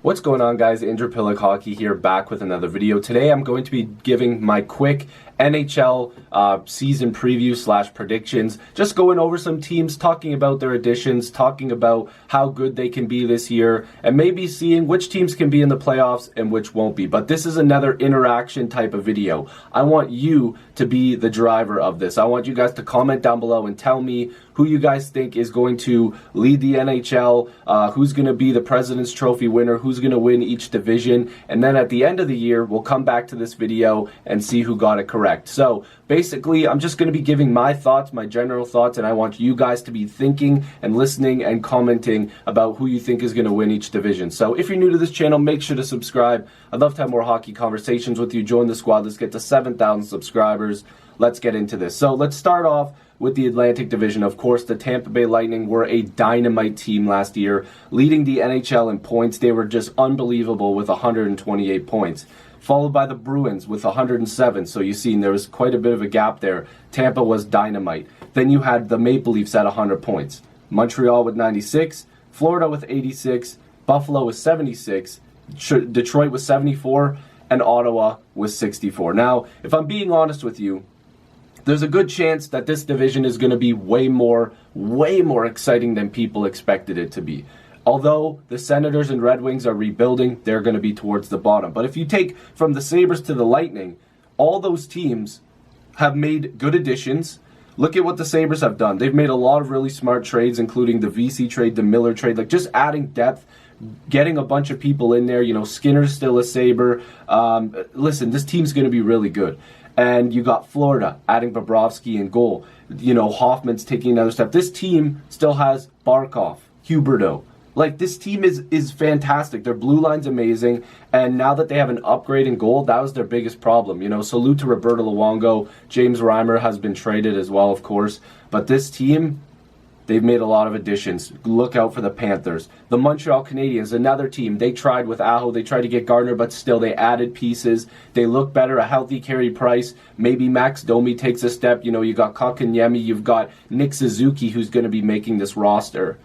What's going on, guys? Andrew Piluk Hockey here, back with another video. Today I'm going to be giving my quick NHL season preview / predictions, just going over some teams, talking about their additions, talking about how good they can be this year, and maybe seeing which teams can be in the playoffs and which won't be. But this is another interaction type of video. I want you to be the driver of this. I want you guys to comment down below and tell me who you guys think is going to lead the NHL, who's going to be the President's Trophy winner, who's going to win each division, and then at the end of the year, we'll come back to this video and see who got it correct. So basically, I'm just going to be giving my thoughts, my general thoughts, and I want you guys to be thinking and listening and commenting about who you think is going to win each division. So if you're new to this channel, make sure to subscribe. I'd love to have more hockey conversations with you. Join the squad. Let's get to 7,000 subscribers. Let's get into this. So let's start off with the Atlantic Division. Of course, the Tampa Bay Lightning were a dynamite team last year, leading the NHL in points. They were just unbelievable with 128 points. Followed by the Bruins with 107. So you see, there was quite a bit of a gap there. Tampa was dynamite. Then you had the Maple Leafs at 100 points. Montreal with 96. Florida with 86. Buffalo with 76. Detroit with 74. And Ottawa with 64. Now, if I'm being honest with you, there's a good chance that this division is going to be way more exciting than people expected it to be. Although the Senators and Red Wings are rebuilding, they're going to be towards the bottom. But if you take from the Sabres to the Lightning, all those teams have made good additions. Look at what the Sabres have done. They've made a lot of really smart trades, including the VC trade, the Miller trade, like just adding depth, getting a bunch of people in there. You know, Skinner's still a Sabre. Listen, this team's going to be really good. And you got Florida adding Bobrovsky in goal. You know, Hoffman's taking another step. This team still has Barkov, Huberdeau. Like, this team is fantastic. Their blue line's amazing. And now that they have an upgrade in goal, that was their biggest problem. You know, salute to Roberto Luongo. James Reimer has been traded as well, of course. But this team, they've made a lot of additions. Look out for the Panthers. The Montreal Canadiens, another team. They tried with Aho. They tried to get Gardner, but still they added pieces. They look better. A healthy Carey Price. Maybe Max Domi takes a step. You know, you got Kotkaniemi. You've got Nick Suzuki, who's going to be making this roster.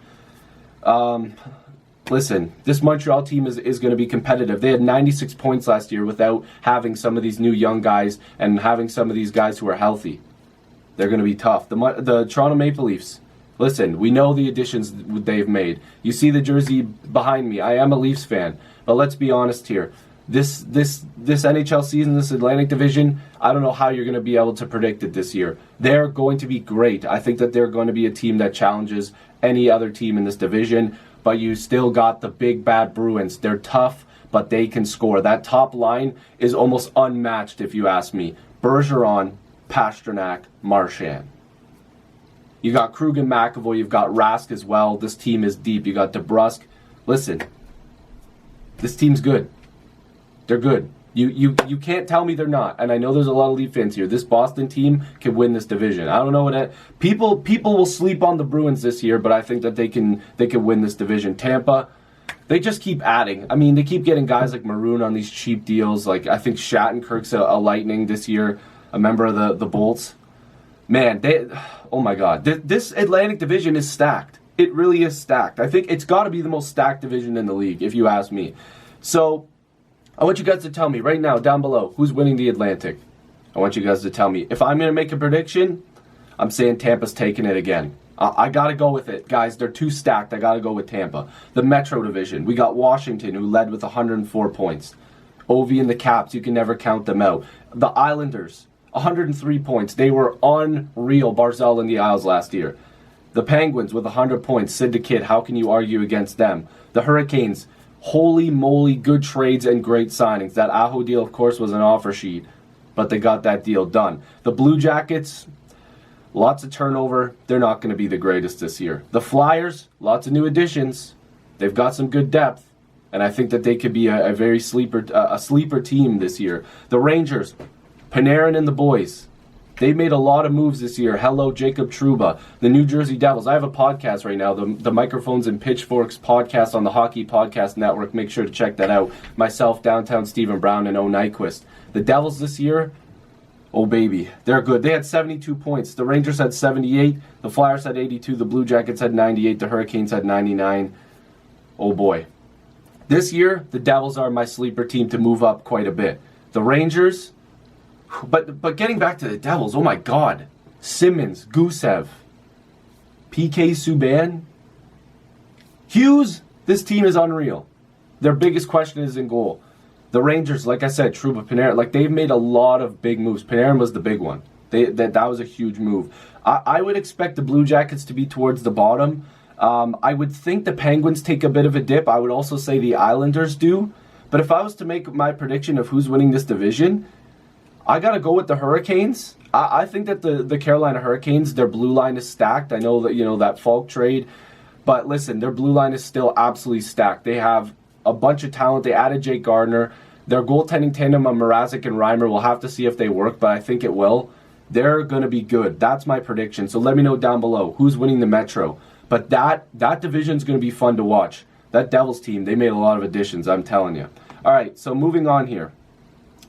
Listen, this Montreal team is going to be competitive. They had 96 points last year without having some of these new young guys and having some of these guys who are healthy. They're going to be tough. The Toronto Maple Leafs. Listen, we know the additions they've made. You see the jersey behind me. I am a Leafs fan, but let's be honest here. This NHL season, this Atlantic Division, I don't know how you're going to be able to predict it this year. They're going to be great. I think that they're going to be a team that challenges any other team in this division, but you still got the big bad Bruins. They're tough, but they can score. That top line is almost unmatched, if you ask me. Bergeron, Pastrnak, Marchand. You got Krug and McAvoy. You've got Rask as well. This team is deep. You got DeBrusk. Listen, this team's good. They're good. You can't tell me they're not. And I know there's a lot of Leaf fans here. This Boston team can win this division. I don't know what people will sleep on the Bruins this year, but I think that they can win this division. Tampa, they just keep adding. I mean, they keep getting guys like Maroon on these cheap deals. Like, I think Shattenkirk's a Lightning this year, a member of the Bolts. Man, oh my God, this Atlantic Division is stacked. It really is stacked. I think it's got to be the most stacked division in the league, if you ask me. So I want you guys to tell me right now, down below, who's winning the Atlantic. I want you guys to tell me. If I'm going to make a prediction, I'm saying Tampa's taking it again. I got to go with it. Guys, they're too stacked. I got to go with Tampa. The Metro Division, we got Washington, who led with 104 points. Ovi and the Caps, you can never count them out. The Islanders, 103 points. They were unreal. Barzal in the Isles last year. The Penguins with 100 points. Sid the Kid, how can you argue against them? The Hurricanes, holy moly, good trades and great signings. That Aho deal, of course, was an offer sheet, but they got that deal done. The Blue Jackets, lots of turnover. They're not going to be the greatest this year. The Flyers, lots of new additions. They've got some good depth, and I think that they could be a very sleeper team this year. The Rangers, Panarin and the boys, they made a lot of moves this year. Hello, Jacob Trouba. The New Jersey Devils. I have a podcast right now, the Microphones and Pitchforks podcast on the Hockey Podcast Network. Make sure to check that out. Myself, Downtown Stephen Brown, and O. Nyquist. The Devils this year, oh baby, they're good. They had 72 points. The Rangers had 78. The Flyers had 82. The Blue Jackets had 98. The Hurricanes had 99. Oh boy. This year, the Devils are my sleeper team to move up quite a bit. The Rangers, but getting back to the Devils, oh my God. Simmons, Gusev, PK Subban, Hughes, this team is unreal. Their biggest question is in goal. The Rangers, like I said, Trouba, Panarin, like they've made a lot of big moves. Panarin was the big one. That was a huge move. I would expect the Blue Jackets to be towards the bottom. I would think the Penguins take a bit of a dip. I would also say the Islanders do. But if I was to make my prediction of who's winning this division, I got to go with the Hurricanes. I think that the Carolina Hurricanes, their blue line is stacked. I know that, that Falk trade. But listen, their blue line is still absolutely stacked. They have a bunch of talent. They added Jake Gardiner. Their goaltending tandem of Mrazek and Reimer, we'll have to see if they work, but I think it will. They're going to be good. That's my prediction. So let me know down below who's winning the Metro. But that division is going to be fun to watch. That Devils team, they made a lot of additions, I'm telling you. All right, so moving on here.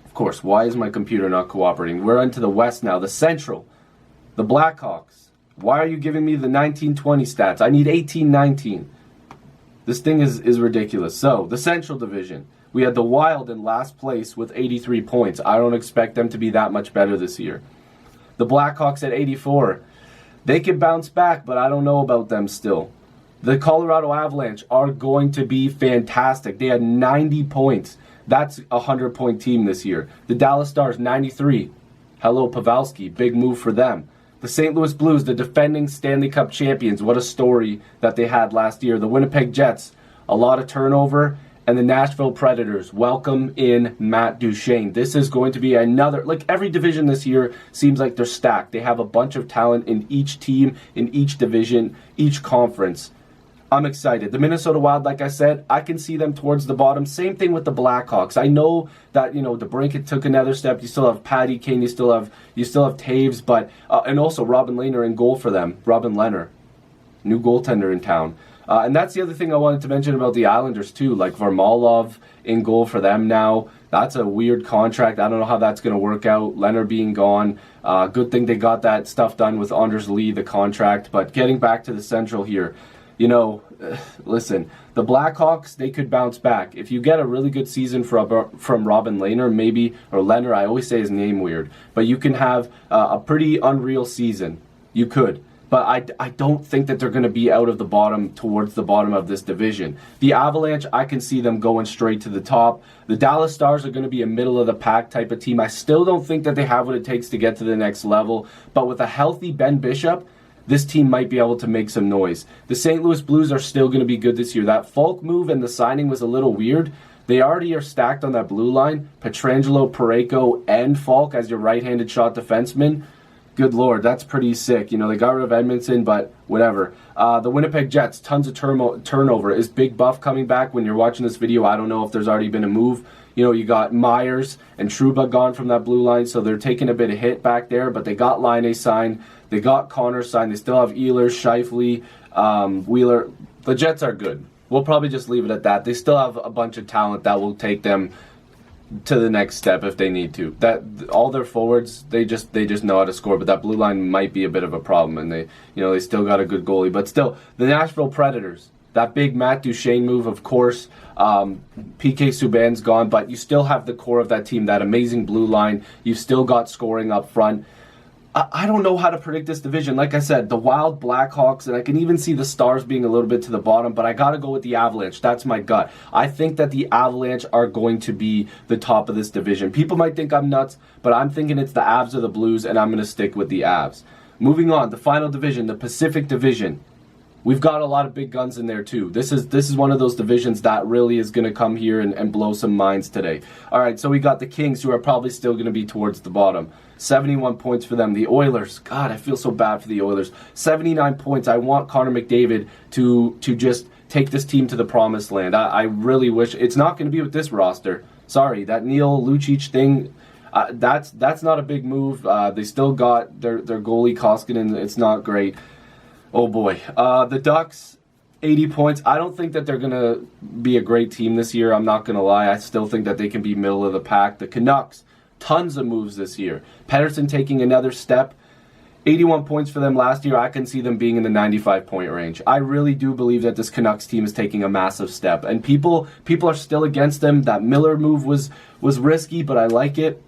Of course, why is my computer not cooperating? We're into the West now. The Central, the Blackhawks. Why are you giving me the 1920 stats? I need 18-19. This thing is ridiculous. So, the Central Division. We had the Wild in last place with 83 points. I don't expect them to be that much better this year. The Blackhawks at 84. They can bounce back, but I don't know about them still. The Colorado Avalanche are going to be fantastic. They had 90 points. That's a 100-point team this year. The Dallas Stars, 93. Hello, Pavelski. Big move for them. The St. Louis Blues, the defending Stanley Cup champions. What a story that they had last year. The Winnipeg Jets, a lot of turnover. And the Nashville Predators, welcome in Matt Duchene. This is going to be another, like every division this year seems like they're stacked. They have a bunch of talent in each team, in each division, each conference. I'm excited. The Minnesota Wild, like I said, I can see them towards the bottom. Same thing with the Blackhawks. I know that, DeBrincat took another step. You still have Patty Kane. You still have Taves, but and also Robin Lehner in goal for them. Robin Lehner, new goaltender in town. And that's the other thing I wanted to mention about the Islanders too. Like Varlamov in goal for them now. That's a weird contract. I don't know how that's going to work out. Leonard being gone. Good thing they got that stuff done with Anders Lee, the contract. But getting back to the Central here. Listen, the Blackhawks, they could bounce back. If you get a really good season from Robin Lehner, maybe, or Lehner, I always say his name weird, but you can have a pretty unreal season. You could. But I don't think that they're going to be out of the bottom, towards the bottom of this division. The Avalanche, I can see them going straight to the top. The Dallas Stars are going to be a middle-of-the-pack type of team. I still don't think that they have what it takes to get to the next level. But with a healthy Ben Bishop, this team might be able to make some noise. The St. Louis Blues are still going to be good this year. That Falk move and the signing was a little weird. They already are stacked on that blue line. Pietrangelo, Parayko, and Falk as your right-handed shot defenseman. Good Lord, that's pretty sick. They got rid of Edmondson, but whatever. The Winnipeg Jets, tons of turnover. Is Big Buff coming back? When you're watching this video, I don't know if there's already been a move. You got Myers and Trouba gone from that blue line, so they're taking a bit of hit back there, but they got Laine signed. They got Connor signed. They still have Ehlers, Scheifele, Wheeler. The Jets are good. We'll probably just leave it at that. They still have a bunch of talent that will take them to the next step if they need to. That all their forwards, they just know how to score, but that blue line might be a bit of a problem, and they still got a good goalie. But still, the Nashville Predators, that big Matt Duchene move, of course. PK Subban's gone, but you still have the core of that team, that amazing blue line. You've still got scoring up front. I don't know how to predict this division. Like I said, the Wild, Blackhawks, and I can even see the Stars being a little bit to the bottom, but I got to go with the Avalanche. That's my gut. I think that the Avalanche are going to be the top of this division. People might think I'm nuts, but I'm thinking it's the Avs or the Blues, and I'm going to stick with the Avs. Moving on, the final division, the Pacific Division. We've got a lot of big guns in there too. This is one of those divisions that really is going to come here and blow some minds today. All right, so we got the Kings, who are probably still going to be towards the bottom. 71 points for them. The Oilers, God, I feel so bad for the Oilers. 79 points. I want Connor McDavid to just take this team to the promised land. I really wish. It's not going to be with this roster. Sorry, that Neil Lucic thing, that's not a big move. They still got their goalie Koskinen. It's not great. Oh boy. The Ducks, 80 points. I don't think that they're going to be a great team this year. I'm not going to lie. I still think that they can be middle of the pack. The Canucks, tons of moves this year. Pettersson taking another step. 81 points for them last year. I can see them being in the 95-point range. I really do believe that this Canucks team is taking a massive step. And people are still against them. That Miller move was risky, but I like it.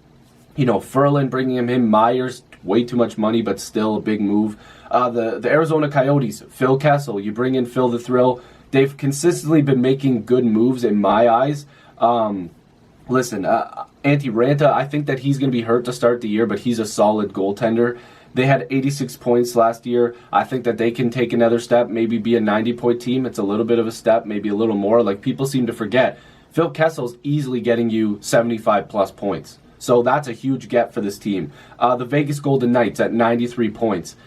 You know, Ferland bringing him in, Myers, way too much money, but still a big move. The Arizona Coyotes, Phil Kessel, you bring in Phil the Thrill. They've consistently been making good moves in my eyes. Listen, Antti Ranta, I think that he's going to be hurt to start the year, but he's a solid goaltender. They had 86 points last year. I think that they can take another step, maybe be a 90-point team. It's a little bit of a step, maybe a little more. Like, people seem to forget. Phil Kessel's easily getting you 75-plus points. So that's a huge get for this team. The Vegas Golden Knights at 93 points.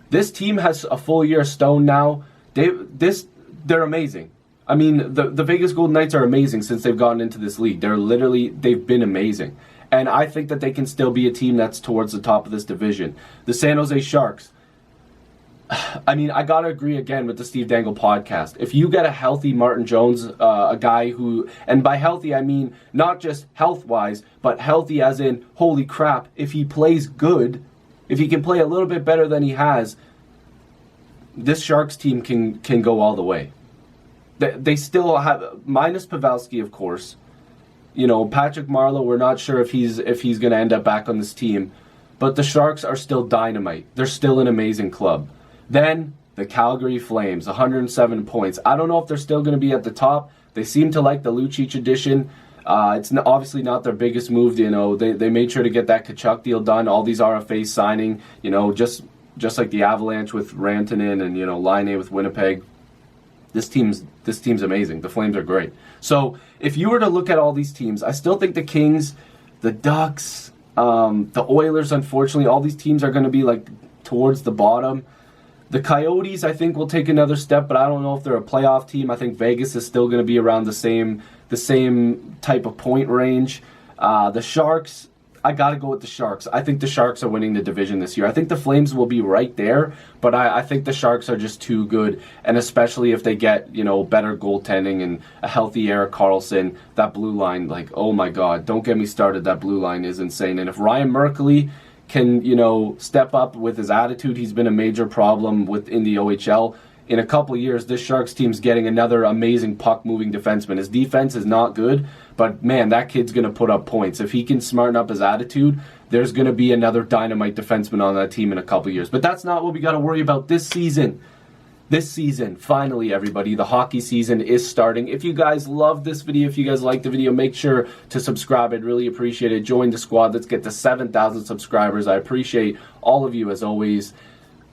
This team has a full year Stone now. They're amazing. I mean, the Vegas Golden Knights are amazing since they've gotten into this league. They've been amazing. And I think that they can still be a team that's towards the top of this division. The San Jose Sharks. I mean, I got to agree again with the Steve Dangle podcast. If you get a healthy Martin Jones, a guy who, and by healthy I mean not just health-wise, but healthy as in, holy crap, if he plays good, if he can play a little bit better than he has, this Sharks team can go all the way. They still have, minus Pavelski, of course. You know, Patrick Marleau, we're not sure if he's going to end up back on this team. But the Sharks are still dynamite. They're still an amazing club. Then, the Calgary Flames, 107 points. I don't know if they're still going to be at the top. They seem to like the Lucic addition. It's obviously not their biggest move. You know, they made sure to get that Tkachuk deal done. All these RFAs signing, you know, just like the Avalanche with Rantanen and, you know, Laine with Winnipeg. This team's amazing. The Flames are great. So if you were to look at all these teams, I still think the Kings, the Ducks, the Oilers, unfortunately, all these teams are going to be like towards the bottom. The Coyotes, I think, will take another step, but I don't know if they're a playoff team. I think Vegas is still going to be around the same type of point range. The Sharks, I got to go with the Sharks. I think the Sharks are winning the division this year. I think the Flames will be right there, but I think the Sharks are just too good, and especially if they get, you know, better goaltending and a healthy Erik Karlsson, that blue line, like, oh my God, don't get me started. That blue line is insane. And if Ryan Merkley can, you know, step up with his attitude, he's been a major problem in the OHL. In a couple of years, this Sharks team's getting another amazing puck-moving defenseman. His defense is not good, but man, that kid's going to put up points. If he can smarten up his attitude, there's going to be another dynamite defenseman on that team in a couple of years. But that's not what we got to worry about this season. This season, finally, everybody, the hockey season is starting. If you guys love this video, if you guys like the video, make sure to subscribe. I'd really appreciate it. Join the squad. Let's get to 7,000 subscribers. I appreciate all of you as always.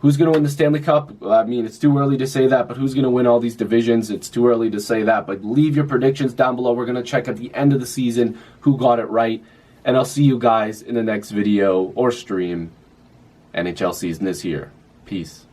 Who's going to win the Stanley Cup? I mean, it's too early to say that, but who's going to win all these divisions? It's too early to say that, but leave your predictions down below. We're going to check at the end of the season who got it right, and I'll see you guys in the next video or stream. NHL season is here. Peace.